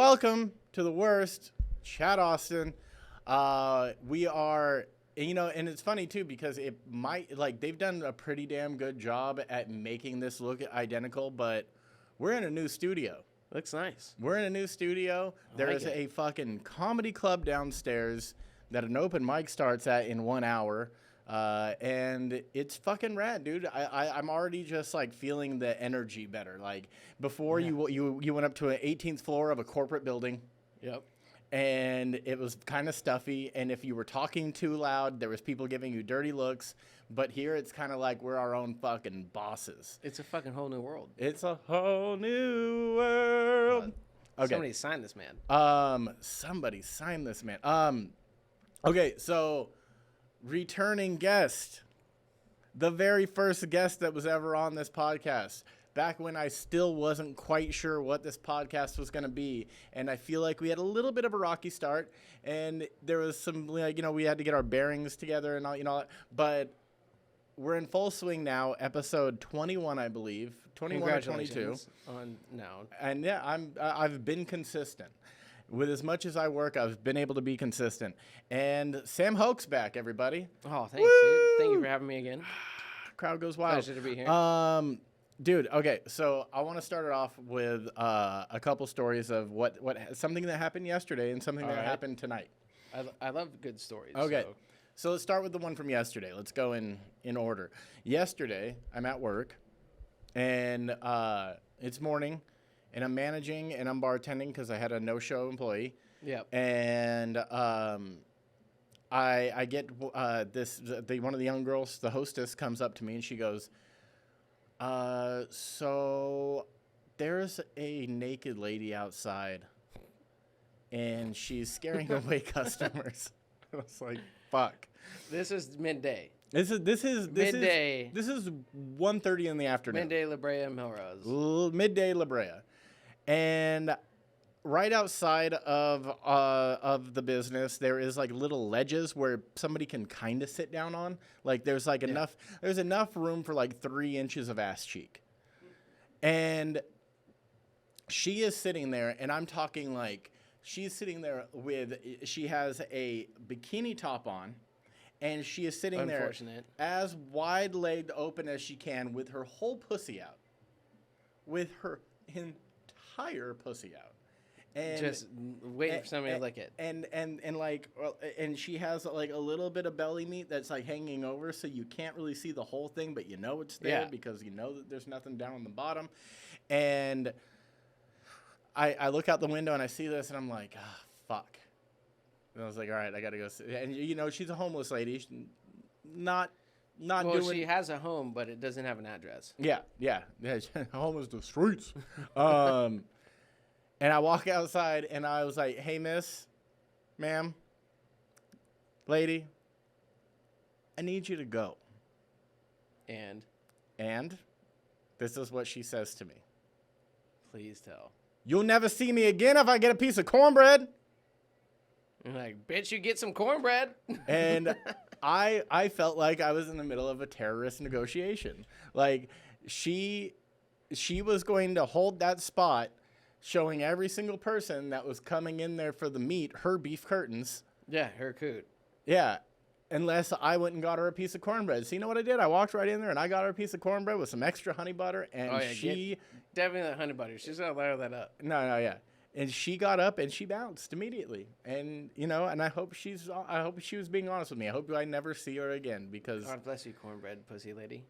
welcome to the worst, Chad Austin. We are, and it's funny too because it might, they've done a pretty damn good job at making this look identical, but we're in a new studio. Looks nice. We're in a new studio. There is a fucking comedy club downstairs that an open mic starts at in 1 hour. And it's fucking rad, dude. I'm already just like feeling the energy better. Like before, you went up to an 18th floor of a corporate building. Yep. And it was kind of stuffy. And if you were talking too loud, there was people giving you dirty looks. But here, it's kind of like we're our own fucking bosses. It's a fucking whole new world. It's a whole new world. Okay. Somebody sign this man. Somebody sign this man. Okay, so returning guest, the very first guest that was ever on this podcast, back when I still wasn't quite sure what this podcast was going to be, and I feel like we had a little bit of a rocky start, and there was some, we had to get our bearings together and all, but we're in full swing now, episode 21, I believe, 21 or 22. And yeah, I've been consistent. With as much as I work, I've been able to be consistent. And Sam Hoke's back, everybody. Oh, thanks, dude. Thank you for having me again. Crowd goes wild. Pleasure to be here. Dude, okay, so I want to start it off with a couple stories of something that happened yesterday and something that happened tonight. I love good stories. Okay, so let's start with the one from yesterday. Let's go in order. Yesterday, I'm at work, and it's morning. And I'm managing and I'm bartending because I had a no-show employee. Yep. And I get one of the young girls, the hostess, comes up to me and she goes, so there's a naked lady outside and she's scaring away customers. I was like, fuck. This is midday. This is midday. This is 1:30 in the afternoon. Midday La Brea, Melrose. Midday La Brea. And right outside of the business, there is like little ledges where somebody can kind of sit down on. Like there's like enough room for like 3 inches of ass cheek. And she is sitting there, and I'm talking like she's sitting there she has a bikini top on, and she is sitting there as wide-legged open as she can with her whole pussy out. With her entire pussy out, and just waiting for somebody to lick it. And she has like a little bit of belly meat that's like hanging over, so you can't really see the whole thing, but you know it's there because you know that there's nothing down on the bottom. And I look out the window and I see this, and I'm like, fuck. And I was like, all right, I gotta go. And she's a homeless lady, She has a home, but it doesn't have an address. Yeah. Home is the streets. And I walk outside, and I was like, hey, miss, ma'am, lady, I need you to go. And this is what she says to me. Please tell. You'll never see me again if I get a piece of cornbread. I'm like, bitch, you get some cornbread. And I felt like I was in the middle of a terrorist negotiation. Like she was going to hold that spot, showing every single person that was coming in there for the meat her beef curtains. Yeah, her coot. Yeah, unless I went and got her a piece of cornbread. So you know what I did? I walked right in there and I got her a piece of cornbread with some extra honey butter. And definitely that honey butter. She's gonna lather that up. No, yeah. And she got up and she bounced immediately. And, and I hope she was being honest with me. I hope I never see her again because... God bless you, cornbread pussy lady.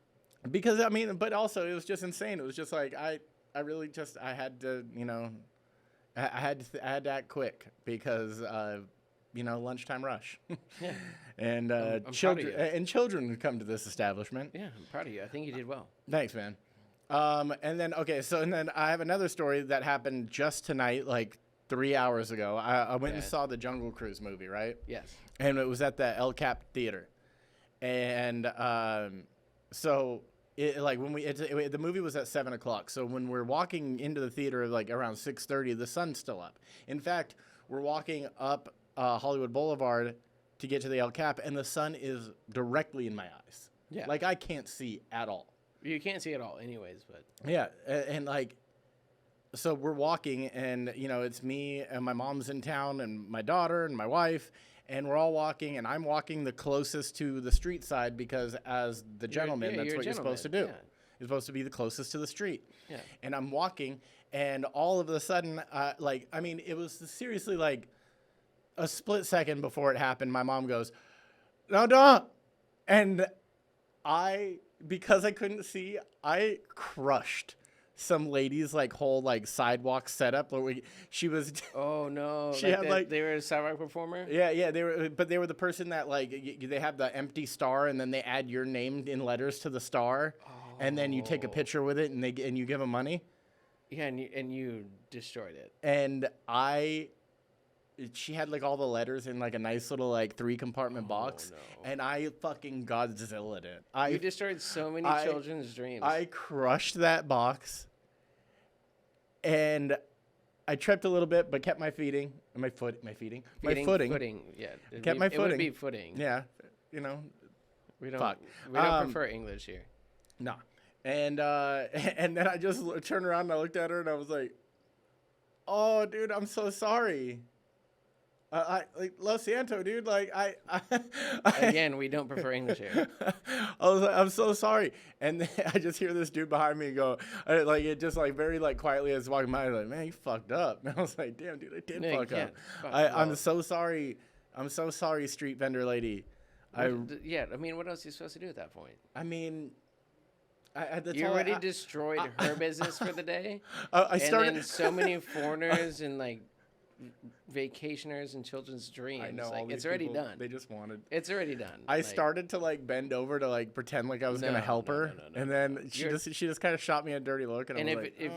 Because, but also it was just insane. It was just like, I really just, I had to, I had to act quick because, lunchtime rush. Yeah. And children come to this establishment. Yeah, I'm proud of you. I think you did well. Thanks, man. And then I have another story that happened just tonight, like 3 hours ago. I went and saw the Jungle Cruise movie, right? Yes. And it was at the El Cap Theater. And the movie was at 7:00. So when we're walking into the theater, like around 6:30, the sun's still up. In fact, we're walking up Hollywood Boulevard to get to the El Cap, and the sun is directly in my eyes. Yeah. Like I can't see at all. You can't see it all anyways, but... Yeah, and like, so we're walking, and it's me and my mom's in town, and my daughter and my wife, and we're all walking, and I'm walking the closest to the street side because as the gentleman, that's what you're supposed to do. Yeah. You're supposed to be the closest to the street. Yeah. And I'm walking, and all of a sudden, it was seriously like a split second before it happened. My mom goes, "No, don't," and because I couldn't see, I crushed some lady's whole sidewalk setup. She was. Oh no! She had they were a sidewalk performer. Yeah, they were the person that they have the empty star and then they add your name in letters to the star, and then you take a picture with it and you give them money. Yeah, and you destroyed it. And she had all the letters in a nice little 3-compartment box, no. and I fucking Godzilla'd it. You destroyed so many children's dreams. I crushed that box, and I tripped a little bit, but kept my footing. My footing. Yeah, Kept my footing. It would be footing. Yeah, We don't. Fuck. We don't prefer English here. No. And then I just turned around and I looked at her and I was like, "Oh, dude, I'm so sorry. Lo siento, dude. Again, we don't prefer English here. I was like, I'm so sorry." And then I just hear this dude behind me go, it just very quietly as walking by, like, "Man, you fucked up." And I was like, "Damn, dude, I did fuck up. I'm so sorry. I'm so sorry, street vendor lady." Yeah, I mean, what else are you supposed to do at that point? I mean, you already destroyed her business for the day. I started. And then so many foreigners and vacationers and children's dreams. I know. It's already done. They just wanted. It's already done. I started to bend over to pretend I was gonna help her, and then she just kind of shot me a dirty look, and I was if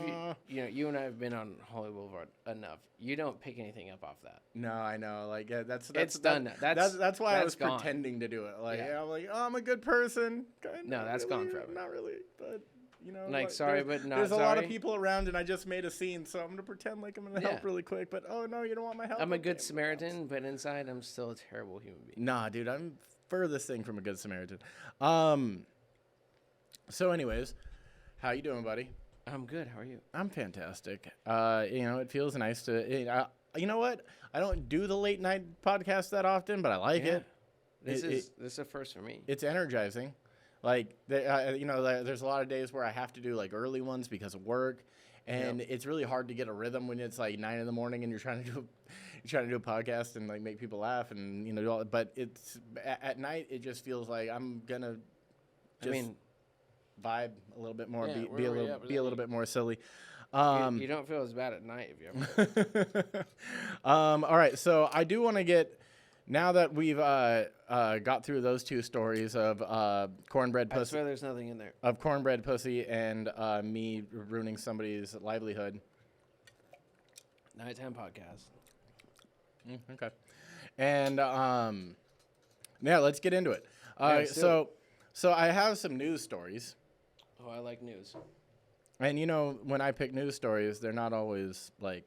you and I have been on Hollywood Blvd enough, you don't pick anything up off that. No, I know. That's done. That's why I was gone. pretending to do it. I'm like, "Oh, I'm a good person." No, that's really, gone forever. Not really, but. Sorry, but not there's sorry. a lot of people around, and I just made a scene, so I'm gonna pretend like I'm gonna help really quick. But oh no, you don't want my help. I'm a good Samaritan, but inside I'm still a terrible human being. Nah, dude, I'm furthest thing from a good Samaritan. So, anyways, how you doing, buddy? I'm good. How are you? I'm fantastic. It feels nice to. You know what? I don't do the late night podcast that often, but I like it. This is a first for me. It's energizing. There's a lot of days where I have to do early ones because of work, and it's really hard to get a rhythm when it's 9 a.m. and you're trying to do a podcast and make people laugh and but it's at night it just feels like I'm gonna just vibe a little bit more, be a little bit more silly. You don't feel as bad at night if you ever. All right, so I do want to get. Now that we've got through those two stories of cornbread pussy, I swear there's nothing in there. Of cornbread pussy and me ruining somebody's livelihood. Nighttime podcast. Okay, and let's get into it. So I have some news stories. Oh, I like news. And when I pick news stories, they're not always like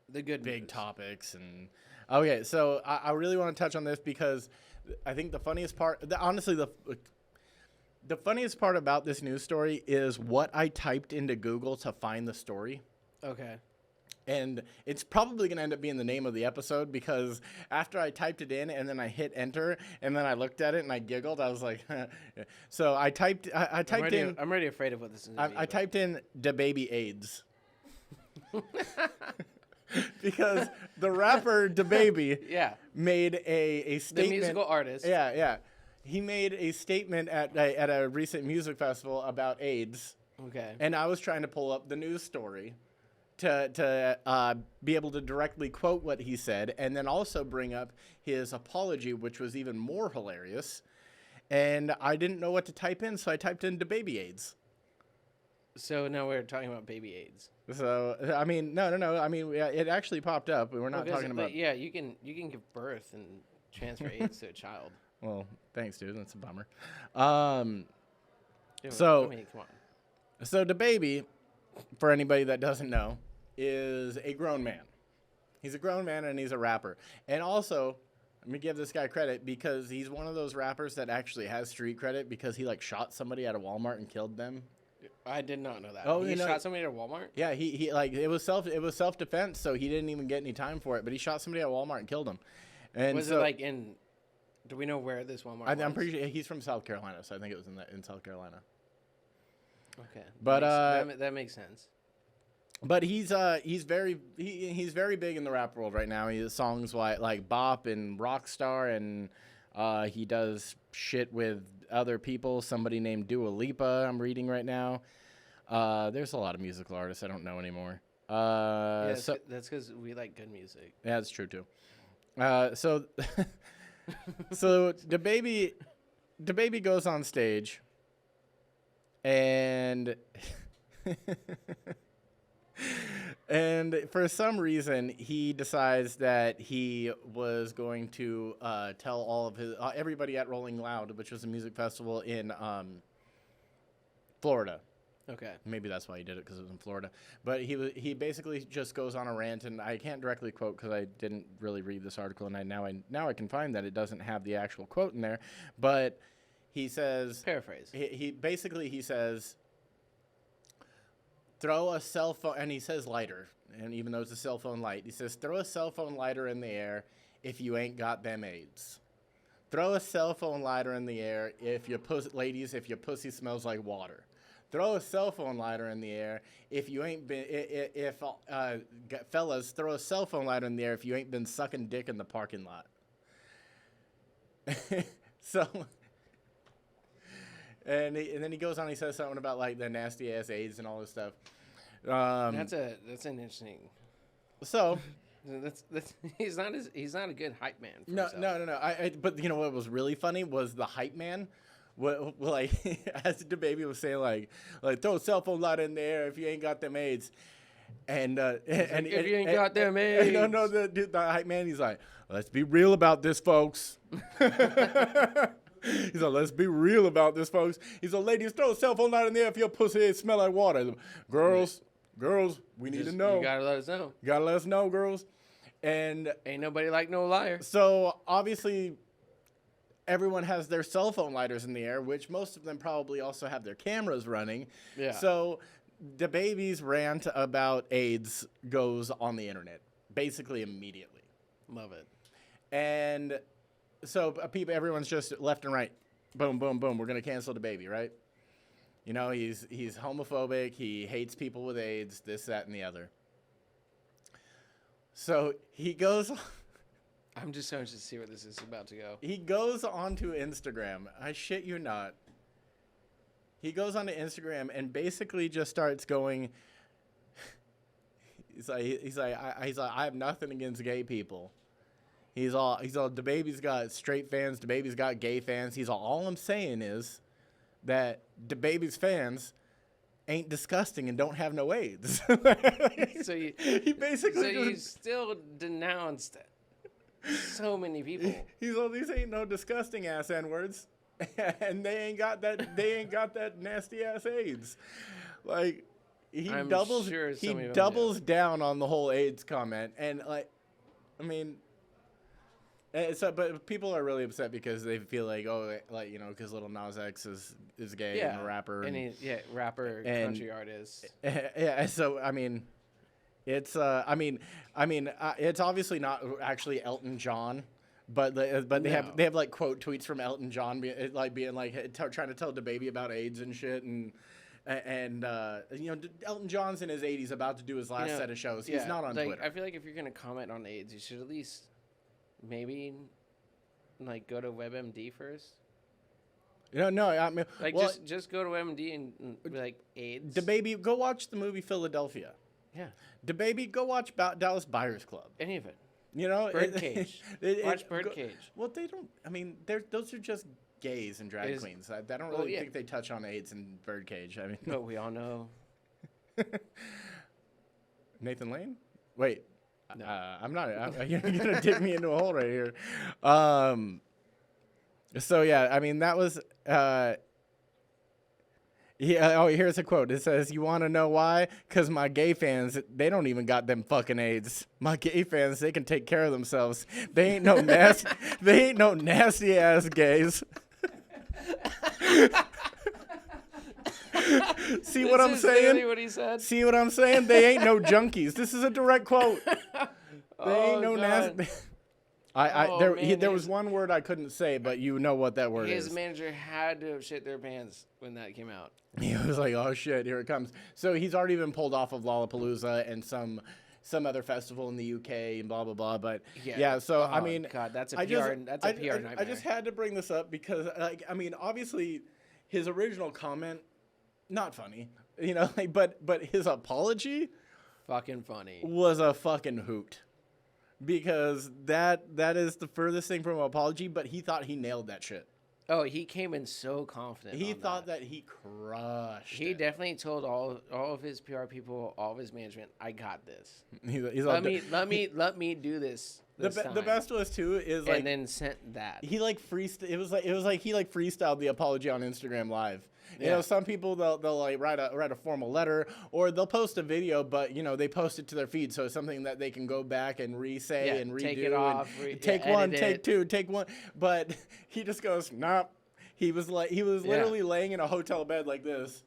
the good big news. Topics and. Okay, so I really want to touch on this because I think the funniest part, honestly, the funniest part about this news story is what I typed into Google to find the story. Okay. And it's probably going to end up being the name of the episode because after I typed it in and then I hit enter and then I looked at it and I giggled, I was like, so I typed in. I'm already afraid of what this is. I typed in DaBaby AIDS. Because the rapper DaBaby made a statement. The musical artist. Yeah. He made a statement at a recent music festival about AIDS. Okay. And I was trying to pull up the news story to be able to directly quote what he said and then also bring up his apology, which was even more hilarious. And I didn't know what to type in, so I typed in DaBaby AIDS. So now we're talking about baby AIDS. So I mean, no. I mean, it actually popped up. We're not talking about. Yeah, you can give birth and transfer AIDS to a child. Well, thanks, dude. That's a bummer. Dude, so, I mean, come on. So DaBaby, for anybody that doesn't know, is a grown man. He's a grown man and he's a rapper. And also, let me give this guy credit because he's one of those rappers that actually has street credit because he shot somebody at a Walmart and killed them. I did not know that. Oh, he shot somebody at Walmart? Yeah, he like it was self defense, so he didn't even get any time for it. But he shot somebody at Walmart and killed him. And was it like in? Do we know where this Walmart? I'm pretty sure he's from South Carolina, so I think it was in South Carolina. Okay, but that makes sense. But he's very big in the rap world right now. He has songs like Bop and Rockstar, and he does shit with other people. Somebody named Dua Lipa, I'm reading right now. There's a lot of musical artists I don't know anymore. Yeah, that's because we like good music. Yeah, that's true too. So DaBaby goes on stage, and and for some reason he decides that he was going to tell all of his everybody at Rolling Loud, which was a music festival in Florida. Okay. Maybe that's why he did it, because it was in Florida. But he basically just goes on a rant, and I can't directly quote because I didn't really read this article, and now I can find that it doesn't have the actual quote in there. But he says, paraphrase. He says, throw a cell phone, and he says lighter, and even though it's a cell phone light, he says, throw a cell phone lighter in the air if you ain't got them AIDS. Throw a cell phone lighter in the air if your pussy smells like water. Throw a cell phone lighter in the air if you ain't been, fellas, throw a cell phone lighter in the air if you ain't been sucking dick in the parking lot. So, and then he goes on, he says something about like the nasty ass AIDS and all this stuff. That's an interesting. So. That's he's not a good hype man. For no. himself. But you know what was really funny was the hype man. What like as DaBaby was saying like throw a cell phone light in the air if you ain't got them AIDS, and if you ain't got them AIDS. No, the hype man, he's like, let's be real about this, folks. He's like, let's be real about this, folks. He's like, ladies, throw a cell phone light in the air if your pussy smell like water. Girls, we need to know. You gotta let us know. You gotta let us know, girls. And ain't nobody like no liar. So obviously, everyone has their cell phone lighters in the air, which most of them probably also have their cameras running. Yeah. So DaBaby's rant about AIDS goes on the internet basically immediately. Love it. And so everyone's just left and right. Boom, boom, boom. We're gonna cancel DaBaby, right? You know, he's homophobic. He hates people with AIDS. This, that, and the other. So he goes. I'm just so interested to see where this is about to go. He goes onto Instagram. I shit you not. He goes onto Instagram and basically just starts going. He's like, I have nothing against gay people. He's all DaBaby's got straight fans. DaBaby's got gay fans. He's all I'm saying is that DaBaby's fans ain't disgusting and don't have no AIDS. So he basically you still denounced so many people. He's all, these ain't no disgusting ass N-words, and they ain't got that nasty ass AIDS. Like he doubles down on the whole AIDS comment, and like, I mean. But people are really upset because they feel like, like, you know, because Lil Nas X is gay and a rapper. Rapper, country artist. Yeah, so, I mean, it's, it's obviously not actually Elton John, but they have like quote tweets from Elton John being like trying to tell DaBaby about AIDS and shit, and you know, Elton John's in his 80s about to do his last set of shows. He's not on Twitter. I feel like if you're gonna comment on AIDS, you should at least maybe like go to WebMD first. No, I mean, like just go to WebMD and be like AIDS. DaBaby, go watch the movie Philadelphia. Yeah. DaBaby, go watch Dallas Buyers Club. Any of it. You know, Birdcage. Watch Birdcage. Well, they don't. I mean, those are just gays and drag queens. I don't really think they touch on AIDS and Birdcage. I mean, but we all know. Nathan Lane. Wait. No. I'm not. You're gonna dig me into a hole right here. So yeah, I mean that was. Here's a quote. It says, "You want to know why? Cause my gay fans, they don't even got them fucking AIDS. My gay fans, they can take care of themselves. They ain't no nasty. They ain't no nasty ass gays." See what I'm saying? Literally what he said. See what I'm saying? They ain't no junkies. This is a direct quote. They ain't no nasty. There was one word I couldn't say, but you know what that word is. His manager had to have shit their pants when that came out. He was like, "Oh shit, here it comes." So he's already been pulled off of Lollapalooza and some other festival in the UK and blah blah blah. But yeah, so I mean, God, that's a PR nightmare. I just had to bring this up because, like, I mean, obviously, his original comment, not funny, you know, like, but his apology, fucking funny, was a fucking hoot. Because that is the furthest thing from an apology, but he thought he nailed that shit. Oh, he came in so confident. He thought that he crushed. He definitely told all of his PR people, all of his management, "I got this. He's let me do this." The best was too is like, and then sent that he like freestyle. It was like he like freestyled the apology on Instagram Live. You know, some people they'll like write a formal letter or they'll post a video, but you know they post it to their feed, so it's something that they can go back and re-say and redo. Take it off, take one, take two, take one. But he just goes, "Nah." He was literally laying in a hotel bed like this.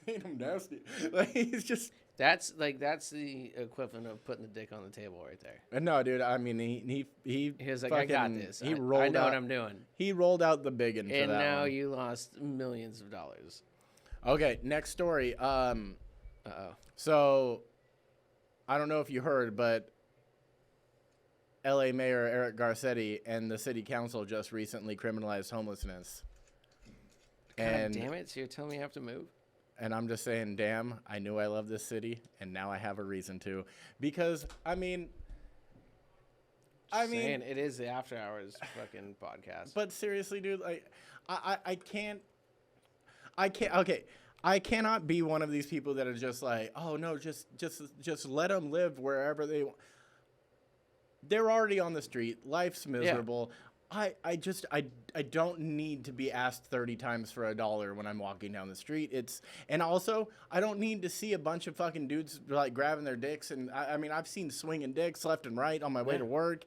Ain't him nasty? Like he's just. That's the equivalent of putting the dick on the table right there. No, dude. I mean, he was like, "I got this. I know what I'm doing." He rolled out the biggin for that. And now you lost millions of dollars. Okay, next story. So, I don't know if you heard, but L.A. Mayor Eric Garcetti and the city council just recently criminalized homelessness. God damn it! So you're telling me I have to move? And I'm just saying, damn, I knew I loved this city, and now I have a reason to. Because, I mean, it is the After Hours fucking podcast. But seriously, dude, like, I cannot be one of these people that are just like, oh no, just let them live wherever they want. They're already on the street. Life's miserable. Yeah. I don't need to be asked 30 times for $1 when I'm walking down the street. And also I don't need to see a bunch of fucking dudes like grabbing their dicks. And I mean, I've seen swinging dicks left and right on my way to work.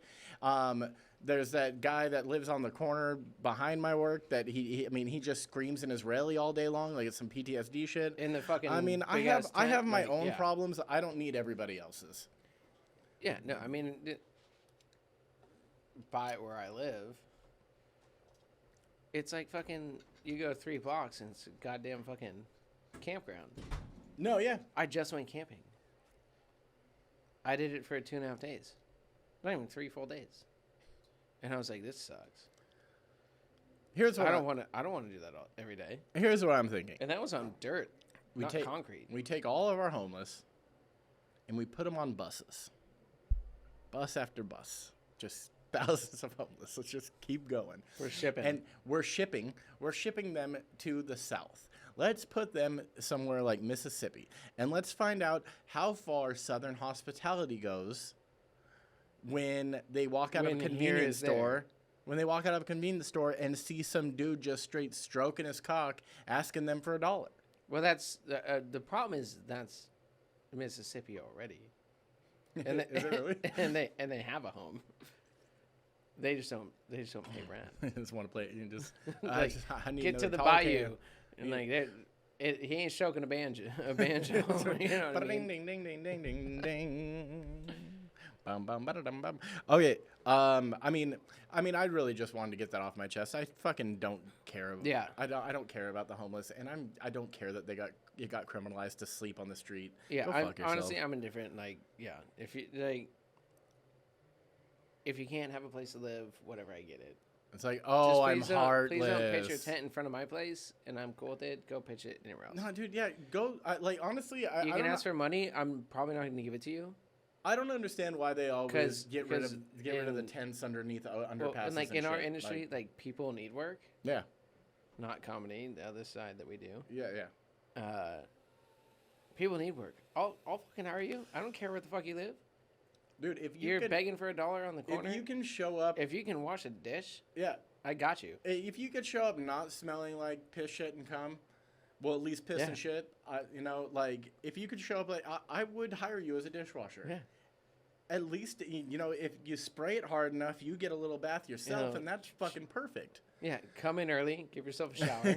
There's that guy that lives on the corner behind my work that he just screams in Israeli all day long. Like it's some PTSD shit. In the fucking, I mean, I have my own problems. I don't need everybody else's. Yeah, no, I mean, by where I live, it's like fucking, you go 3 blocks and it's a goddamn fucking campground. No, yeah. I just went camping. I did it for 2.5 days. Not even 3 full days. And I was like, this sucks. Here's what I don't want to do that every day. Here's what I'm thinking. And that was on dirt, not concrete. We take all of our homeless and we put them on buses. Bus after bus. Just thousands of homeless. Let's just keep going. We're shipping. And we're shipping them to the south. Let's put them somewhere like Mississippi. And let's find out how far Southern hospitality goes when they walk out of a convenience store. When they walk out of a convenience store and see some dude just straight stroking his cock, asking them for $1. Well, that's the problem is that's Mississippi already. And Is it really? and they have a home. They just don't pay rent. I just want to play it. You just, like, I need get to the bayou, and like he ain't stroking a banjo. You know what I mean? Ding ding ding ding ding ding. Bum bum ba-da-dum bum. Okay. I mean, I really just wanted to get that off my chest. I fucking don't care. Yeah. I don't care about the homeless, and I don't care that it got criminalized to sleep on the street. Yeah. Honestly, I'm indifferent. Like, yeah, if you can't have a place to live, whatever, I get it. It's like, oh, I'm heartless. Please don't pitch your tent in front of my place, and I'm cool with it. Go pitch it anywhere else. No, dude, yeah, go. Like, honestly, you can ask for money. I'm probably not going to give it to you. I don't understand why they always get rid of the tents underneath underpasses. And like in our industry, like people need work. Yeah. Not comedy, the other side that we do. Yeah. People need work. I'll fucking hire you. I don't care where the fuck you live. Dude, if you're begging for $1 on the corner, if you can show up, if you can wash a dish, yeah, I got you. If you could show up not smelling like piss, shit, and cum, well, at least piss and shit. Like if you could show up, like I would hire you as a dishwasher. Yeah. At least if you spray it hard enough, you get a little bath yourself, and that's fucking perfect. Yeah, come in early, give yourself a shower.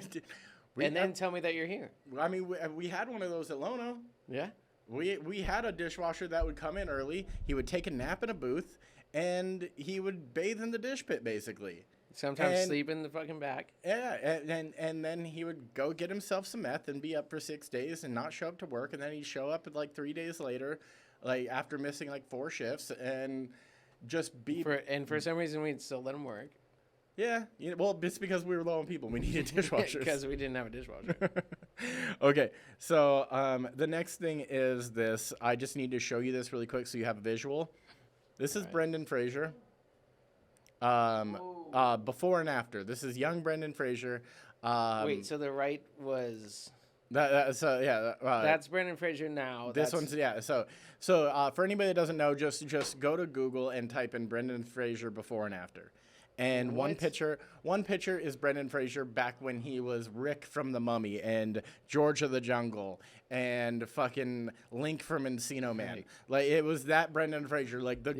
And then tell me that you're here. I mean, we had one of those at Lono. Yeah. We had a dishwasher that would come in early. He would take a nap in a booth, and he would bathe in the dish pit, basically. Sometimes sleep in the fucking back. Yeah, and then he would go get himself some meth and be up for 6 days and not show up to work, and then he'd show up like 3 days later, like after missing like 4 shifts, and just be. For some reason, we'd still let him work. Yeah, well, it's because we were low on people. We needed dishwashers. Because we didn't have a dishwasher. Okay, so the next thing is this. I just need to show you this really quick so you have a visual. This is Brendan Fraser. Before and after. This is young Brendan Fraser. Wait, so the right was... That's Brendan Fraser now. This one's, yeah. So for anybody that doesn't know, just go to Google and type in Brendan Fraser before and after. And one picture is Brendan Fraser back when he was Rick from The Mummy and George of the Jungle and fucking Link from Encino Man. Right. Like it was that Brendan Fraser, like the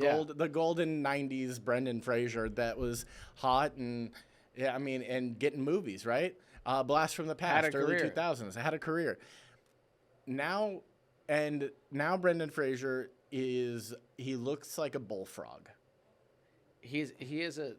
golden 90s Brendan Fraser that was hot and and getting movies, right? Blast from the Past, early 2000s. Had a career. Now Brendan Fraser he looks like a bullfrog. He is a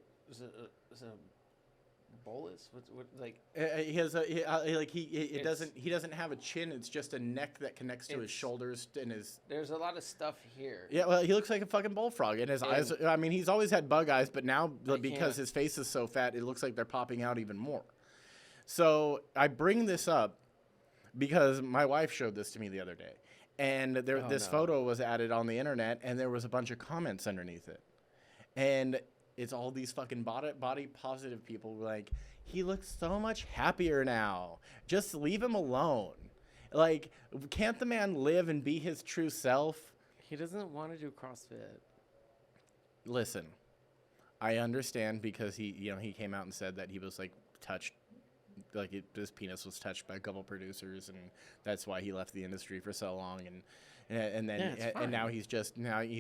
bolus. What like he doesn't have a chin. It's just a neck that connects to his shoulders and his. There's a lot of stuff here. Yeah, well, he looks like a fucking bullfrog, and his eyes. I mean, he's always had bug eyes, but now because his face is so fat, it looks like they're popping out even more. So I bring this up because my wife showed this to me the other day, and this photo was added on the internet, and there was a bunch of comments underneath it, and. It's all these fucking body positive people like, he looks so much happier now. Just leave him alone. Like, can't the man live and be his true self? He doesn't want to do CrossFit. Listen, I understand because he came out and said that he was like touched, like his penis was touched by a couple producers, and that's why he left the industry for so long. And now he's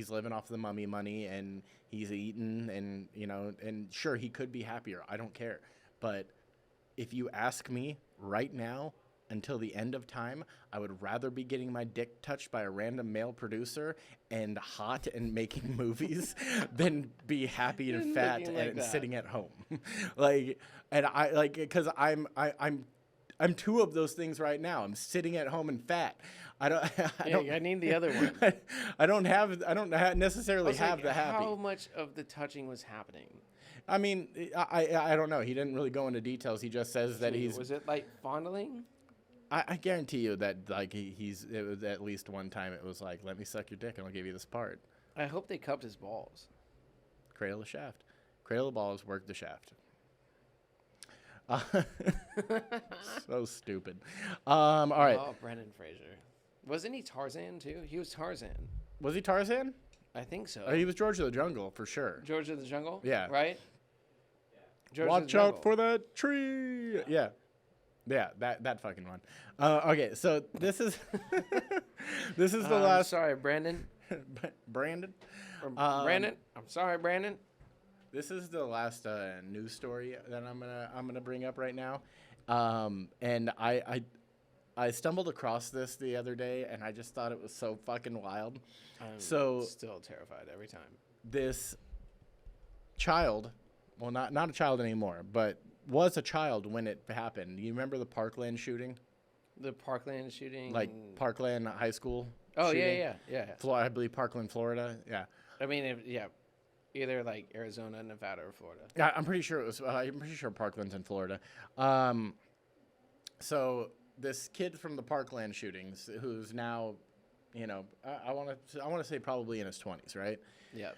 living off the Mummy money, and he's eating, and sure, he could be happier. I don't care. But if you ask me right now, until the end of time, I would rather be getting my dick touched by a random male producer and hot and making movies than be happy and fat and sitting at home. Because I'm two of those things right now. I'm sitting at home and fat. I need the other one. I don't necessarily have the happy. How much of the touching was happening? I mean, I don't know. He didn't really go into details. He just says that he's. Was it like fondling? I guarantee you that like it was at least one time it was like, let me suck your dick and I'll give you this part. I hope they cupped his balls. Cradle the shaft. Cradle the balls, work the shaft. So stupid. All right. Oh, Brendan Fraser. Wasn't he Tarzan too? He was Tarzan. Was he Tarzan? I think so. He was George of the Jungle for sure. George of the Jungle? Yeah. Right? George Watch out for that tree. Yeah. Yeah, that fucking one. Okay, so this is the last. Sorry, Brandon. Brandon. Brandon. I'm sorry, Brandon. This is the last news story that I'm gonna bring up right now, and I stumbled across this the other day, and I just thought it was so fucking wild. I'm still terrified every time. This child, well, not a child anymore, but was a child when it happened. You remember the Parkland shooting? The Parkland shooting? Like Parkland High School? Oh, shooting? Yeah. I believe Parkland, Florida. Yeah. I mean, either like Arizona, Nevada, or Florida. Yeah, I'm pretty sure it was. I'm pretty sure Parkland's in Florida. So this kid from the Parkland shootings, who's now, I want to say probably in his 20s, right? Yeah.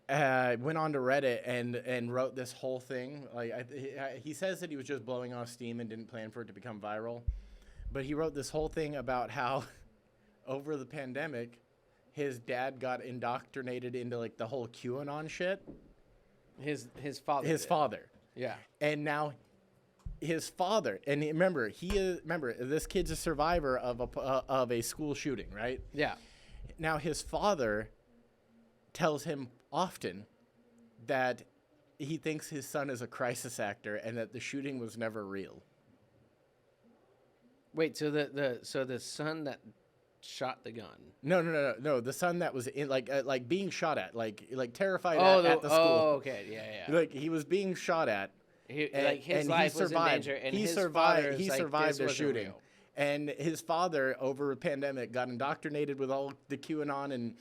Went on to Reddit and wrote this whole thing. Like he says that he was just blowing off steam and didn't plan for it to become viral, but he wrote this whole thing about how over the pandemic, his dad got indoctrinated into like the whole QAnon shit. His father. His father. Yeah. And now his father, and remember this kid's a survivor of a school shooting, right? Yeah. Now his father tells him often that he thinks his son is a crisis actor and that the shooting was never real. Wait, so the son that shot the gun. No. The son that was in like being shot at, like terrified Oh, at the school. Oh, okay, yeah. Like he was being shot at. Like his life was in danger, and he his survived. father's He like, survived this a wasn't shooting, real. and his father over a pandemic got indoctrinated with all the QAnon and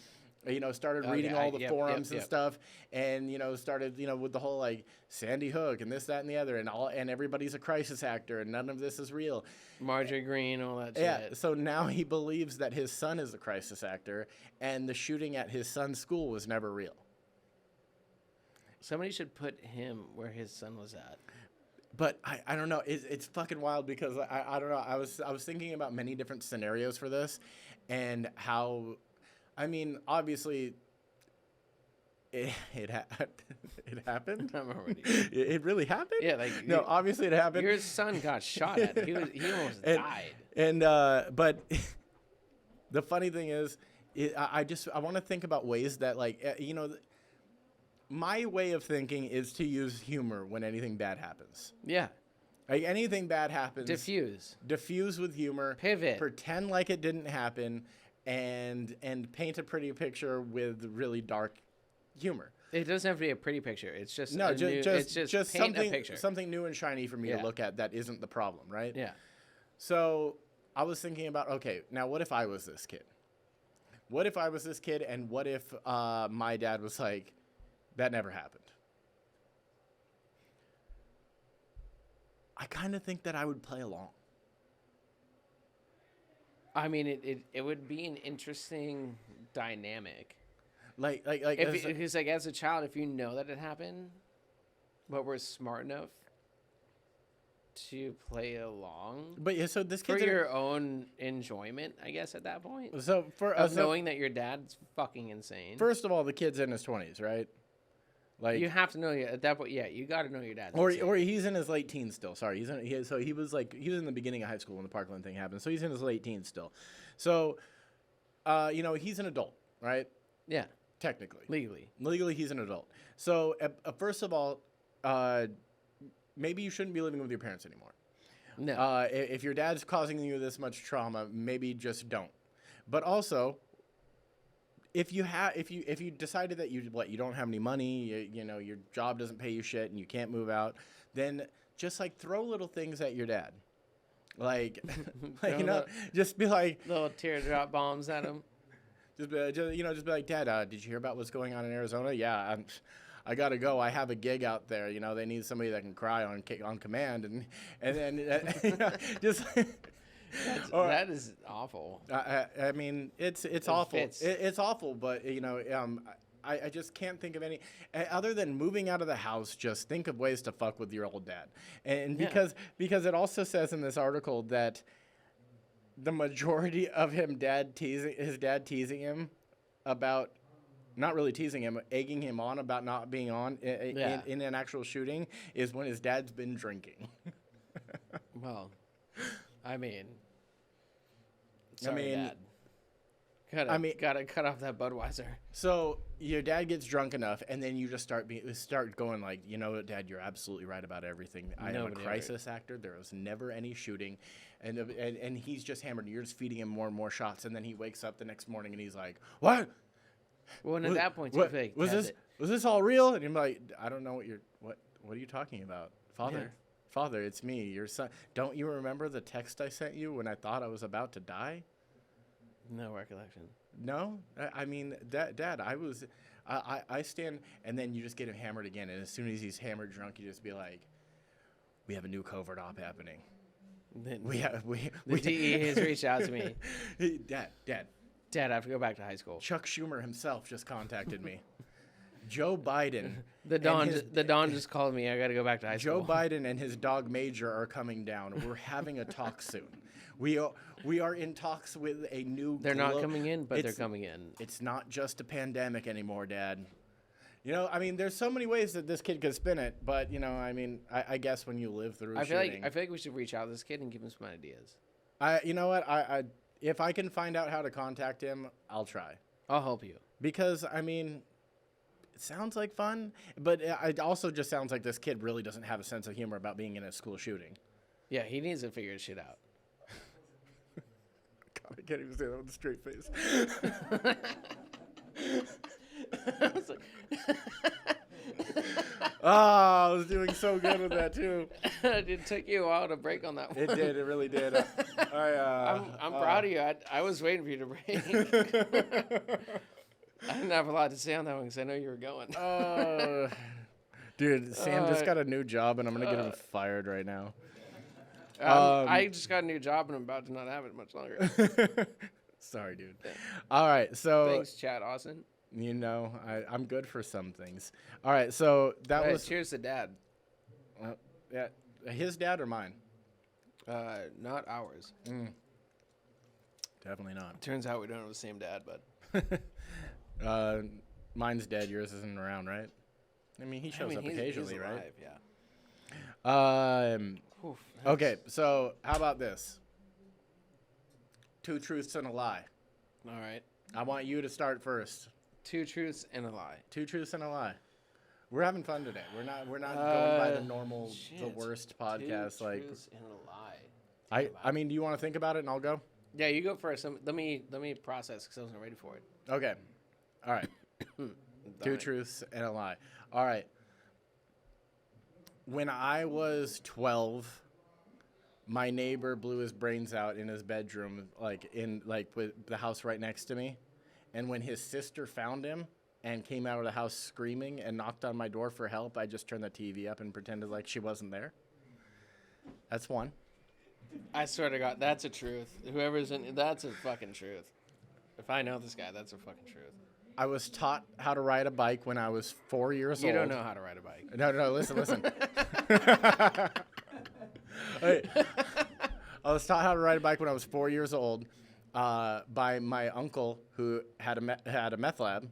started reading all the forums and stuff, and started with the whole like Sandy Hook and this, that, and the other, and everybody's a crisis actor, and none of this is real. Marjorie Green, all that Yeah, shit. so now he believes that his son is a crisis actor, and the shooting at his son's school was never real. Somebody should put him where his son was at. But I don't know. It's fucking wild because I don't know. I was thinking about many different scenarios for this, and how, I mean, obviously, it happened. I'm already. It really happened. Yeah, like no, obviously it happened. Your son got shot at. He almost died. And but the funny thing is, I want to think about ways that my way of thinking is to use humor when anything bad happens. Yeah. Like anything bad happens. Diffuse with humor. Pivot. Pretend like it didn't happen, and paint a pretty picture with really dark humor. It doesn't have to be a pretty picture. It's just just paint a picture. Something new and shiny for me to look at that isn't the problem, right? Yeah. So I was thinking about, okay, now what if I was this kid? What if I was this kid, and what if my dad was like, that never happened? I kind of think that I would play along. I mean, it would be an interesting dynamic. Like Because like as a child, if you know that it happened, but we're smart enough to play along. But yeah, so this kid's for your own enjoyment, I guess at that point. So for knowing that your dad's fucking insane. First of all, the kid's in his 20s, right? Like you have to know at that point. Yeah, you got to know your dad's or insane. or he's in his late teens still. Sorry, he was in the beginning of high school when the Parkland thing happened. So he's in his late teens still. So he's an adult, right? Yeah. Technically. Legally, he's an adult. So, first of all, maybe you shouldn't be living with your parents anymore. No. If your dad's causing you this much trauma, maybe just don't. But also, if you decided that you don't have any money, your job doesn't pay you shit, and you can't move out, then just like throw little things at your dad, just be like little teardrop bombs at him. Just be like, Dad, did you hear about what's going on in Arizona? Yeah, I gotta go. I have a gig out there. They need somebody that can cry on command, and then just. That is awful. I mean, it's awful. It's awful, but I just can't think of any other than moving out of the house. Just think of ways to fuck with your old dad, and because it also says in this article that the majority of his dad teasing him about, not really teasing him, egging him on about not being on in an actual shooting is when his dad's been drinking. Well, I mean, sorry, Dad. Gotta cut off that Budweiser. So your dad gets drunk enough, and then you just start going like, Dad, you're absolutely right about everything. I am a crisis actor. There was never any shooting, and he's just hammered. You're just feeding him more and more shots, and then he wakes up the next morning and he's like, "What? Well, and at that point, was this all real?" And you're like, "I don't know what are you talking about, Father? Yeah. Father, it's me, your son. Don't you remember the text I sent you when I thought I was about to die?" No recollection. No, I mean, Dad, I stand, and then you just get him hammered again, and as soon as he's hammered drunk, you just be like, "We have a new covert op happening. The DE has reached out to me. Dad, I have to go back to high school. Chuck Schumer himself just contacted me. Joe Biden. The Don just called me. I got to go back to high school. Joe Biden and his dog Major are coming down. We're having a talk soon. We are in talks with a new. They're not coming in, but they're coming in. It's not just a pandemic anymore, Dad. I mean, there's so many ways that this kid could spin it, but I mean, I guess when you live through shooting, I feel like we should reach out to this kid and give him some ideas. You know what? If I can find out how to contact him, I'll try. I'll help you. Because I mean, it sounds like fun, but it also just sounds like this kid really doesn't have a sense of humor about being in a school shooting. Yeah, he needs to figure his shit out. can't even say that with a straight face. I was like, I was doing so good with that too. it took you a while to break on that one. It did. It really did. I'm proud of you. I was waiting for you to break. I didn't have a lot to say on that one because I know you were going. Dude, Sam just got a new job, and I'm going to get him fired right now. I just got a new job, and I'm about to not have it much longer. Sorry, dude. All right, so... Thanks, Chad Austin. You know, I'm good for some things. All right, so that was... Cheers to Dad. Yeah, his dad or mine? Not ours. Definitely not. Turns out we don't have the same dad, but... Mine's dead. Yours isn't around, right? I mean, he shows up occasionally, he's right? Alive, yeah. Oof, Okay, so how about this? 2 truths and a lie. All right. I want you to start first. 2 truths and a lie. 2 truths and a lie. We're having fun today. We're not going by the normal, the worst podcast. 2 like, truths and a lie. I mean, do you want to think about it and I'll go? Yeah, you go first. Let me process because I wasn't ready for it. Okay. All right. 2 truths and a lie. All right. When I was 12, my neighbor blew his brains out in his bedroom, with the house right next to me. And when his sister found him and came out of the house screaming and knocked on my door for help, I just turned the TV up and pretended like she wasn't there. That's one. I swear to God, that's a truth. That's a fucking truth. If I know this guy, that's a fucking truth. I was taught how to ride a bike when I was 4 years old. You don't know how to ride a bike. No, listen. Hey, I was taught how to ride a bike when I was 4 years old by my uncle who had a meth lab,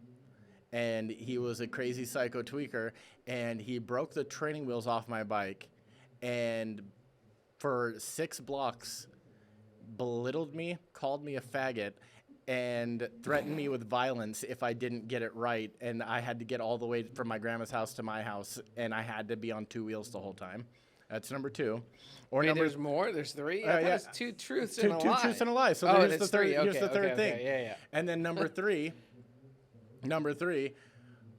and he was a crazy psycho tweaker, and he broke the training wheels off my bike, and for 6 blocks belittled me, called me a faggot, and threatened me with violence if I didn't get it right. And I had to get all the way from my grandma's house to my house, and I had to be on 2 wheels the whole time. That's number 2. There's more? There's 3? Yeah. There's 2 truths and a lie. 2 truths and a lie. So here's the third, here's the third thing. Yeah. And then number 3,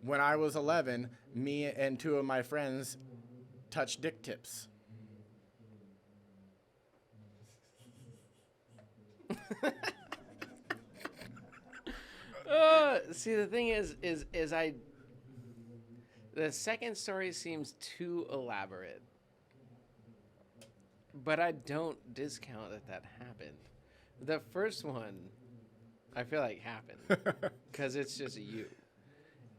when I was 11, me and 2 of my friends touched dick tips. See, the thing is the second story seems too elaborate, but I don't discount that happened. The first one, I feel like happened because it's just you,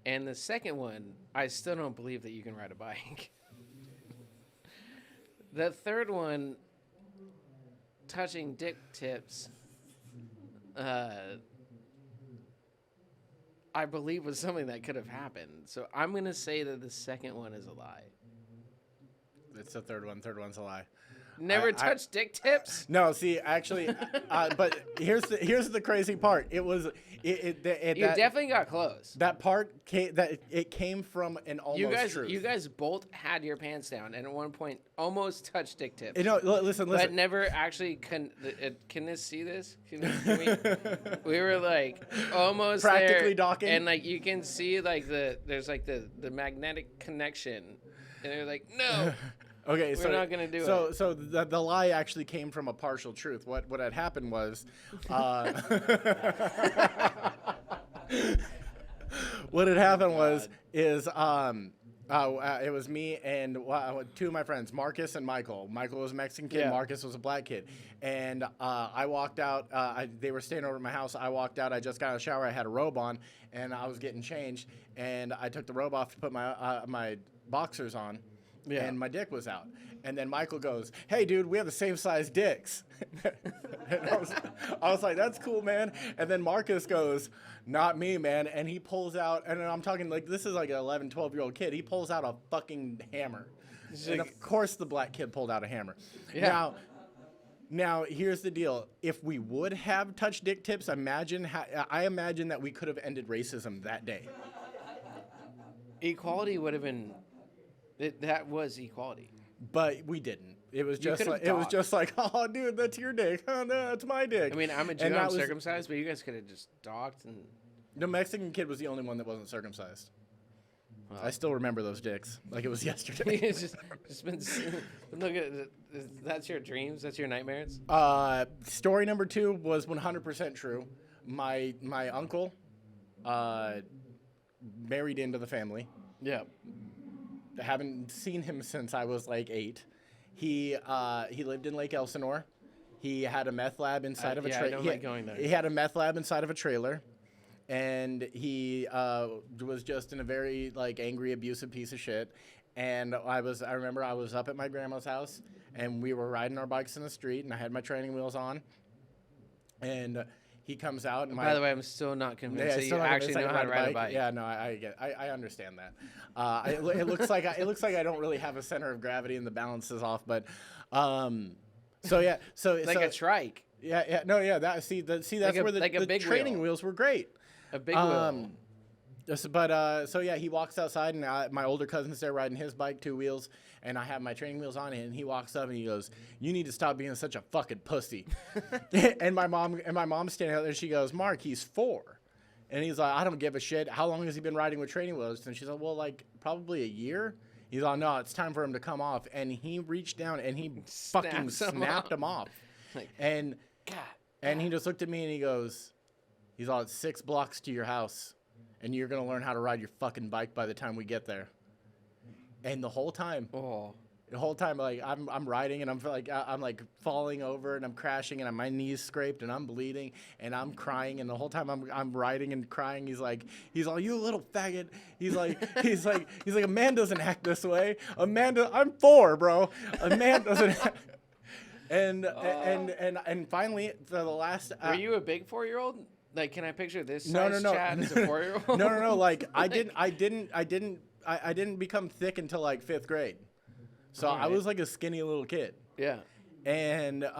and the second one, I still don't believe that you can ride a bike. The third one, touching dick tips, I believe was something that could have happened. So I'm going to say that the second one is a lie. It's the third one. Third one's a lie. Never touched dick tips? No, see, actually, but here's the crazy part. It was you definitely got close. That part came from an almost truth. You guys both had your pants down, and at one point almost touched dick tips. No, listen. But never actually can this see this? We were like almost practically there, docking, and like you can see like there's like the magnetic connection, and they're like no. Okay, we're not gonna do it. So the lie actually came from a partial truth. What had happened was, what had happened was it was me and 2 of my friends, Marcus and Michael. Michael was a Mexican kid. Yeah. Marcus was a black kid. And I walked out. They were staying over at my house. I walked out. I just got out of the shower. I had a robe on, and I was getting changed. And I took the robe off to put my boxers on. Yeah. And my dick was out. And then Michael goes, "Hey, dude, we have the same size dicks." And I was like, "That's cool, man." And then Marcus goes, "Not me, man." And he pulls out, and I'm talking like this is like an 11, 12-year-old kid. He pulls out a fucking hammer. And of course the black kid pulled out a hammer. Yeah. Now, here's the deal. If we would have touched dick tips, I imagine that we could have ended racism that day. Equality would have been... that was equality. But we didn't. It was You just could've like it was docked. just like, oh, dude, that's your dick. Oh, no, that's my dick. I mean, I'm a Jew, And I'm that was- circumcised, but you guys could have just docked and. The Mexican kid was the only one that wasn't circumcised. Well, I still remember those dicks like it was yesterday. it's just been. Look at that's your dreams. That's your nightmares. Story number 2 was 100% true. My uncle married into the family. Yeah. I haven't seen him since I was like 8. He lived in Lake Elsinore. He had a meth lab inside of a yeah, I trailer. don't like going there. He had a meth lab inside of a trailer, and he was just in a very like angry, abusive piece of shit. And I remember I was up at my grandma's house, and we were riding our bikes in the street, and I had my training wheels on, and he comes out. And By the way, I'm still not convinced that you actually know how to ride a bike. Yeah, no, I understand that. It looks like I don't really have a center of gravity, and the balance is off. But, so yeah, Like a trike. Yeah, no, yeah. That's Like a- where the like a big training wheel. wheels were great. A big wheel. But so yeah, he walks outside, and my older cousin's there riding his bike, 2 wheels, and I have my training wheels on, and he walks up and he goes, "You need to stop being such a fucking pussy." and my mom's standing out there, and she goes, "Mark, he's 4." And he's like, "I don't give a shit. How long has he been riding with training wheels?" And she's like, "Well, like probably a year." He's like, "No, it's time for him to come off." And he reached down and he fucking snapped him off. Like, And God. and he just looked at me and he goes, he's all, "It's 6 blocks to your house, and you're gonna learn how to ride your fucking bike by the time we get there." And the whole time, like I'm riding and I'm like falling over and I'm crashing and my knees scraped and I'm bleeding and I'm crying, and the whole time I'm riding and crying, he's all, "You little faggot." He's like "A man doesn't act this way. I'm 4, bro. A man doesn't." And finally, for the last. Were you a big 4-year-old? Like, can I picture this No, size no. Chad as a 4-year-old? No. Like I didn't become thick until like 5th grade, so I was like a skinny little kid. Yeah. And and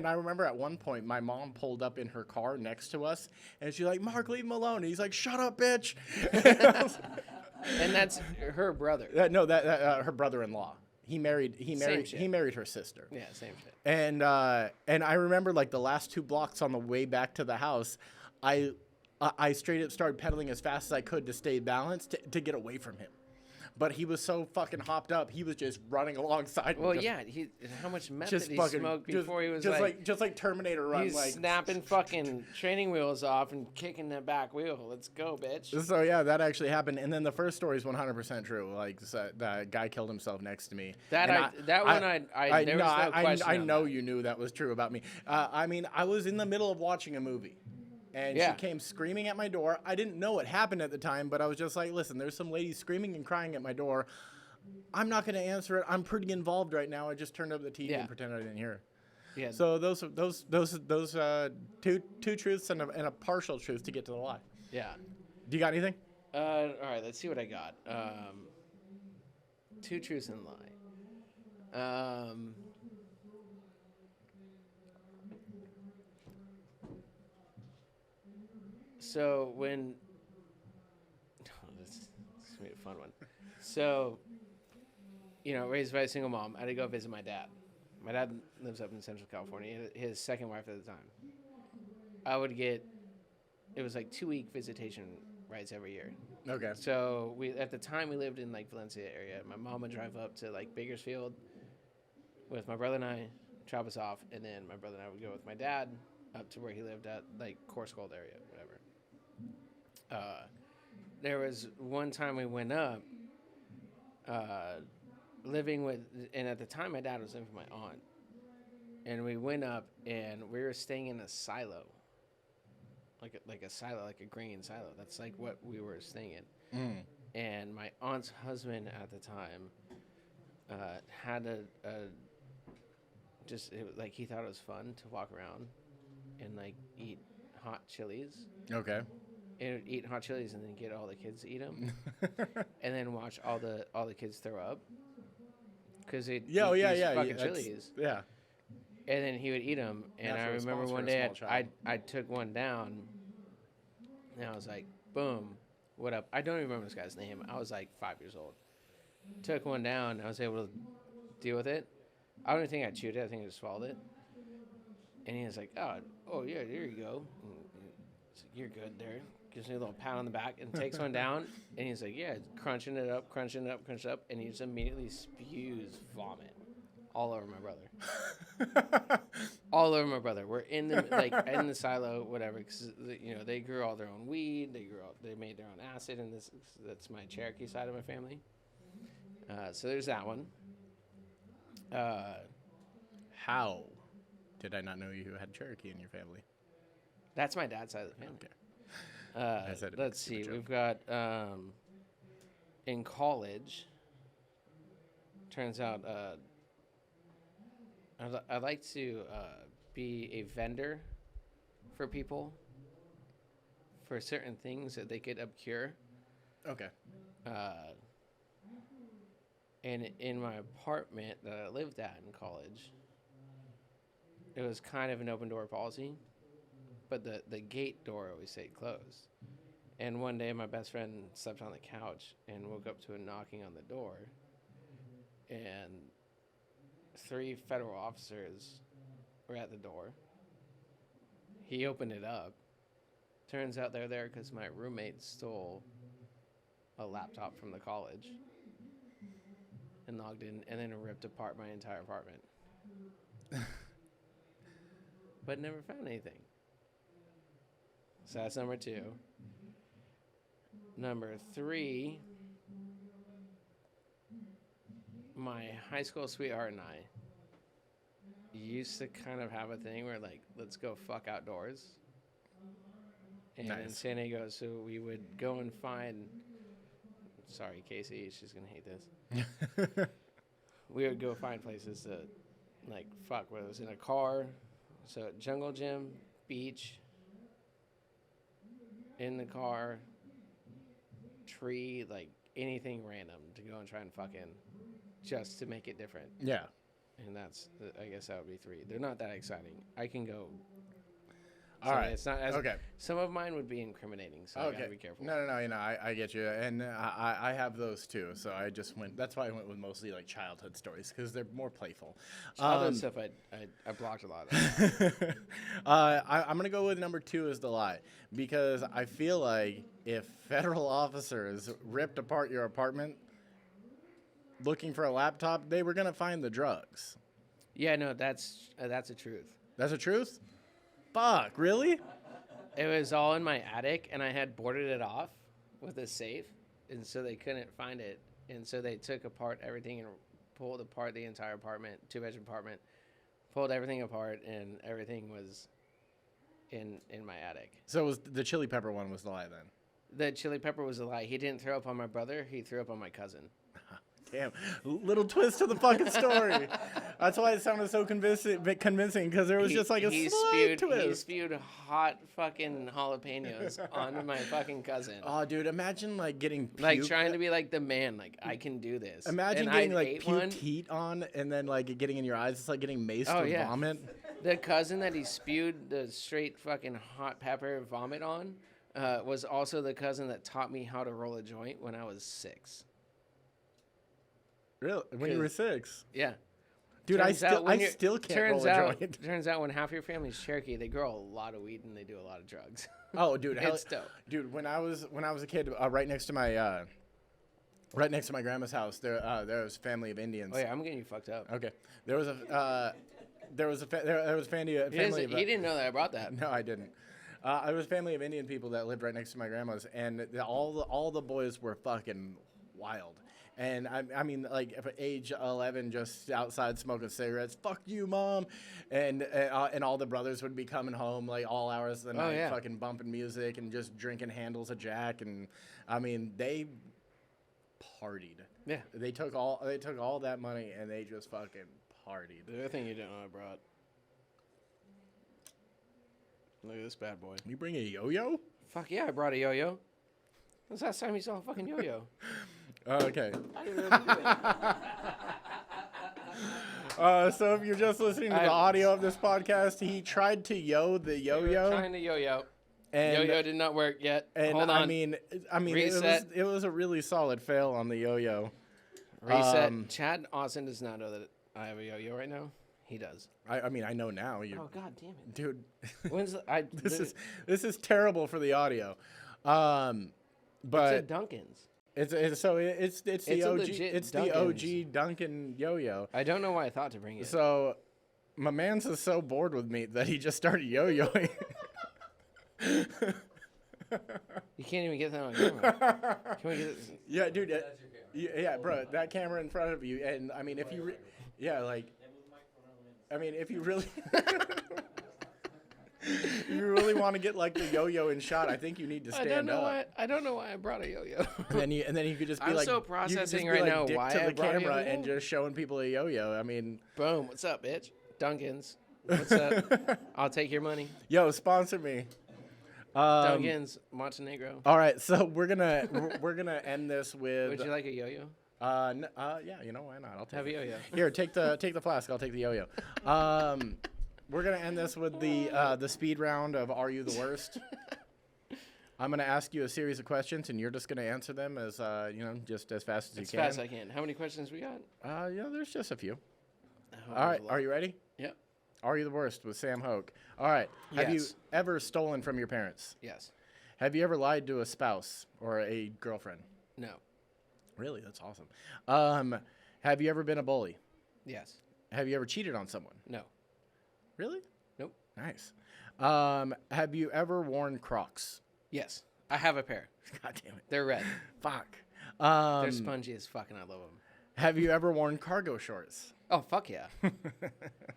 I remember at one point my mom pulled up in her car next to us, and she's like, "Mark, leave him alone." And he's like, "Shut up, bitch." And that's her brother. No, that her brother-in-law. He married her sister. Yeah, same shit. And I remember like the last 2 blocks on the way back to the house, I straight up started pedaling as fast as I could to stay balanced to get away from him. But he was so fucking hopped up, he was just running alongside me. Well, just, yeah. How much meth just did he fucking smoke before he was just like Terminator run, he's like snapping fucking training wheels off and kicking that back wheel. Let's go, bitch. So yeah, that actually happened. And then the first story is 100% true. Like the guy killed himself next to me. There was no question. I know you knew that was true about me. I mean, I was in the middle of watching a movie, and Yeah. she came screaming at my door. I didn't know what happened at the time, but I was just like, "Listen, there's some lady screaming and crying at my door. I'm not going to answer it. I'm pretty involved right now. I just turned up the TV and pretended I didn't hear." Yeah. So those two truths and a partial truth to get to the lie. Yeah. Do you got anything? All right. Let's see what I got. 2 truths and a lie. So when this is gonna be a fun one. So, raised by a single mom, I had to go visit my dad. My dad lives up in Central California. His second wife at the time. I would get, it was like 2-week visitation rides every year. Okay. So at the time we lived in like Valencia area. My mom would drive up to like Bakersfield with my brother and I, drop us off, and then my brother and I would go with my dad up to where he lived at like Corscold area, whatever. There was one time we went up, living with, and at the time my dad was living with my aunt, and we went up and we were staying in a silo, like a silo, like a grain silo. That's like what we were staying in. And my aunt's husband at the time had like he thought it was fun to walk around and like eat hot chilies. Okay. And eat hot chilies and then get all the kids to eat them, and then watch all the kids throw up. Cause they fucking chilies. Yeah. And then he would eat them, and I remember one day I took one down, and I was like, boom, what up? I don't even remember this guy's name. I was like 5 years old. Took one down, and I was able to deal with it. I don't even think I chewed it. I think I just swallowed it. And he was like, oh yeah, there you go. He's like, you're good there. Gives me a little pat on the back and takes one down. And he's like, yeah, crunching it up. And he just immediately spews vomit all over my brother. All over my brother. We're in the silo, whatever. Because they grew all their own weed. They made their own acid, and that's my Cherokee side of my family. So there's that one. How did I not know you had Cherokee in your family? That's my dad's side of the family. Okay. Let's see. We've got in college. Turns out I like to be a vendor for people for certain things that they could obscure. Okay. And in my apartment that I lived at in college, it was kind of an open door policy, but the gate door always stayed closed. And one day my best friend slept on the couch and woke up to a knocking on the door, and 3 federal officers were at the door. He opened it up. Turns out they're there because my roommate stole a laptop from the college and logged in, and then ripped apart my entire apartment. But never found anything. So that's number 2. Number 3, my high school sweetheart and I used to kind of have a thing where, like, let's go fuck outdoors. And in San Diego, so we would go and find... Sorry, Casey, she's going to hate this. We would go find places to, like, fuck, whether it was in a car, so jungle gym, beach, in the car, tree, like, anything random to go and try and fuck in, just to make it different. Yeah. And I guess that would be 3. They're not that exciting. I can go... All right. It's not as okay. Some of mine would be incriminating, so I gotta be careful. No, I get you, and I have those too. So I just went. That's why I went with mostly like childhood stories because they're more playful. Childhood stuff, I blocked a lot of that. I'm gonna go with number 2 as the lie because I feel like if federal officers ripped apart your apartment looking for a laptop, they were gonna find the drugs. Yeah, no, that's the truth. That's the truth. Fuck, really? It was all in my attic, and I had boarded it off with a safe, and so they couldn't find it. And so they took apart everything and pulled apart the entire apartment, 2-bedroom apartment, pulled everything apart, and everything was in my attic. So it was the chili pepper one was the lie then? The chili pepper was a lie. He didn't throw up on my brother. He threw up on my cousin. Damn, little twist to the fucking story. That's why it sounded so convincing because there was just like a slight twist. He spewed hot fucking jalapenos on my fucking cousin. Oh, dude, imagine like getting like trying to be like the man, like I can do this. Imagine getting like puked heat on and then like getting in your eyes. It's like getting maced with vomit. The cousin that he spewed the straight fucking hot pepper vomit on was also the cousin that taught me how to roll a joint when I was 6. Really? When you were 6? Yeah. Dude, I still can't roll a joint. Turns out when half your family's Cherokee, they grow a lot of weed and they do a lot of drugs. Oh, dude, it's dope. Dude, when I was a kid, right next to my grandma's house, there was a family of Indians. Oh yeah, I'm getting you fucked up. Okay, there was a family. He didn't know that I brought that. No, I didn't. It was a family of Indian people that lived right next to my grandma's, and all the boys were fucking wild. And I mean, like, at age 11, just outside smoking cigarettes. Fuck you, mom. And all the brothers would be coming home like all hours of the night, fucking bumping music and just drinking handles of Jack. And I mean, they partied. Yeah. They took all that money and they just fucking partied. The other thing you didn't know I brought. Look at this bad boy. You bring a yo-yo? Fuck yeah, I brought a yo-yo. When's the last time you saw a fucking yo-yo? Okay. I didn't really do it. So if you're just listening to the audio of this podcast, he tried to the yo-yo. Trying to yo-yo. And yo-yo did not work yet. And hold on. I mean, it was a really solid fail on the yo-yo. Reset. Chad Austin does not know that I have a yo-yo right now. He does. I mean, I know now. Oh God damn it, Dude. When's This is terrible for the audio. But it's a Dunkin's. It's the OG legit the OG Dunkin' yo-yo. I don't know why I thought to bring it. So my man's is so bored with me that he just started yo-yoing. You can't even get that on camera. Can we get this? Yeah, dude. Yeah, bro, that camera in front of you, and I mean, if you, if you really, if you really want to get like the yo-yo in shot, I think you need to stand up. I don't know why I brought a yo-yo. and then you could just be I'm like, so processing right now dick why to I the brought a camera yo-yo. and just showing people a yo-yo. I mean, Boom. What's up, bitch? Dunkin's. What's up? I'll take your money. yo, sponsor me. Dunkin's Montenegro. All right, so we're gonna end this with. Would you like a yo-yo? Yeah, you know why not? I'll take Have a it. yo-yo. Here, take the flask. I'll take the yo-yo. We're gonna end this with the speed round of Are You the Worst? I'm gonna ask you a series of questions, and you're just gonna answer them as just as fast as you can. As fast as I can. How many questions we got? There's just a few. Oh, All right, are you ready? Yep. Are You the Worst with Sam Hoke? All right. Have you Yes. ever stolen from your parents? Yes. Have you ever lied to a spouse or a girlfriend? No. Really, that's awesome. Have you ever been a bully? Yes. Have you ever cheated on someone? No. Really? Nope. Nice. Have you ever worn Crocs? Yes. I have a pair. God damn it. They're red. Fuck. They're spongy as fuck, and I love them. Have you ever worn cargo shorts? Oh, fuck yeah.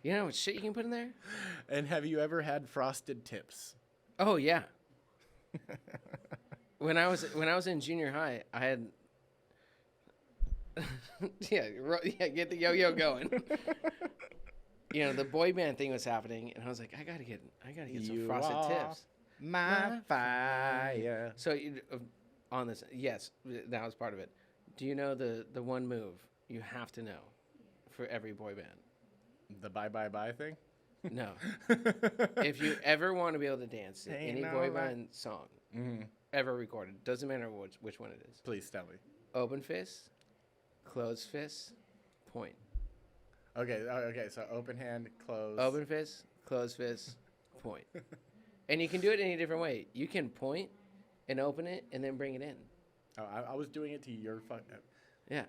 You know what shit you can put in there? And have you ever had frosted tips? Oh, yeah. When I was in junior high, I had get the yo-yo going. The boy band thing was happening, and I was like, I gotta get some frosted tips. My fire. So on this, yes, that was part of it. Do you know the one move you have to know for every boy band? The bye bye bye thing? No. If you ever want to be able to dance to any boy band song ever recorded, doesn't matter which one it is. Please tell me. Open fist, closed fist, point. Okay, so open hand, close. Open fist, closed fist, point. And you can do it any different way. You can point and open it and then bring it in. Oh, I was doing it to your fuck. Yeah.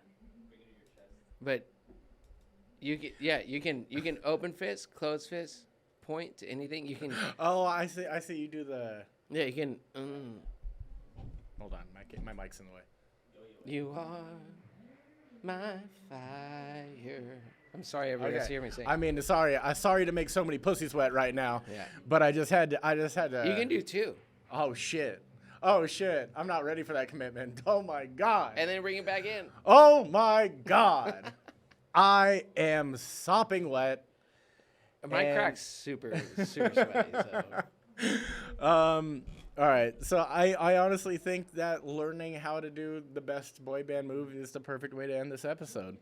But you can open fist, close fist, point to anything. You can. Oh, I see. You do the. Yeah, you can. Hold on, my mic's in the way. You are my fire. I'm sorry, everybody has to hear me sing. I mean, sorry to make so many pussies wet right now. Yeah. But I just had to. You can do two. Oh shit. I'm not ready for that commitment. Oh my god. And then bring it back in. Oh my god. I am sopping wet. My crack's super sweaty. So. All right. So I honestly think that learning how to do the best boy band move is the perfect way to end this episode.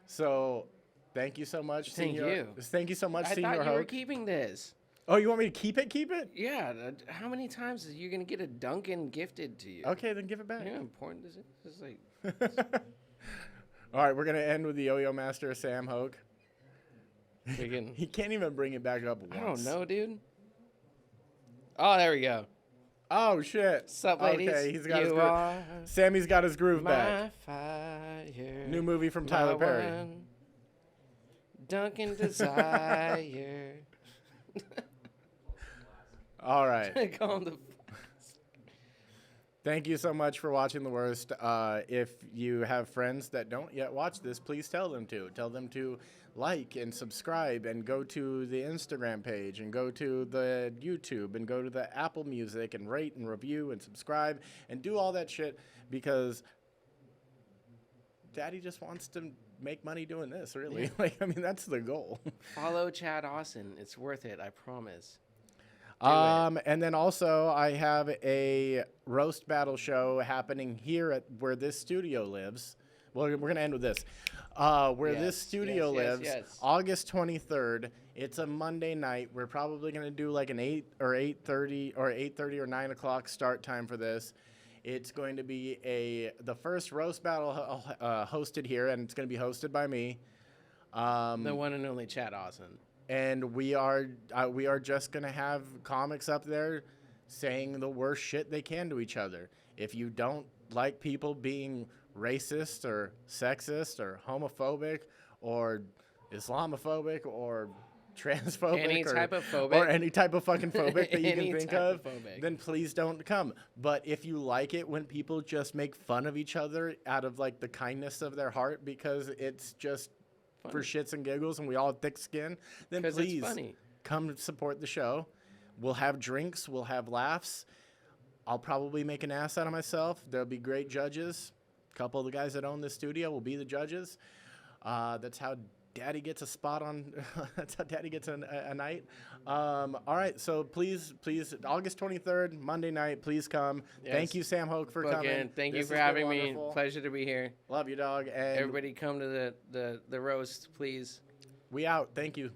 So thank you so much, Thank you. Thank you so much, I Senior thought you were Hoke. keeping this. Oh, you want me to keep it? Yeah. How many times are you going to get a Dunkin' gifted to you? Okay, then give it back. You know how important this is? It's like... All right, we're going to end with the Yo-Yo Master, Sam Hoke. Freaking... He can't even bring it back up once. I don't know, dude. Oh, there we go. Oh, shit. Sup, ladies? Okay, he's got his You groove. are Sammy's got his groove my back. fire. New movie from my Tyler Perry. one Dunkin' Desire. All right. Call him the... Thank you so much for watching The Worst. If you have friends that don't yet watch this, please tell them to. Tell them to like and subscribe and go to the Instagram page and go to the YouTube and go to the Apple Music and rate and review and subscribe and do all that shit because Daddy just wants to make money doing this, really. Yeah. That's the goal. Follow Chad Austin. It's worth it, I promise. And then also I have a roast battle show happening here at where this studio lives. Well, we're going to end with this. Where this studio lives, August 23rd. It's a Monday night. We're probably going to do like an 8 or 8:30 or 8:30 or 9 o'clock start time for this. It's going to be the first roast battle hosted here, and it's going to be hosted by me. The one and only Chad Austin. And we are just going to have comics up there saying the worst shit they can to each other. If you don't like people being racist or sexist or homophobic or Islamophobic or transphobic Any type of phobic. or any type of fucking phobic that you can Any think type of, of phobic. then please don't come. But if you like it when people just make fun of each other out of like the kindness of their heart because it's just Funny. for shits and giggles and we all have thick skin, then 'Cause please it's funny. come support the show. We'll have drinks, we'll have laughs. I'll probably make an ass out of myself. There'll be great judges. A couple of the guys that own the studio will be the judges. That's how Daddy gets a spot on. That's how Daddy gets a night. All right, so please, August 23rd, Monday night, please come. Yes. Thank you, Sam Hoke, for coming. Thank you This for has been having me. wonderful. Pleasure to be here. Love you, dog. And Everybody come to the roast, please. we out. Thank you.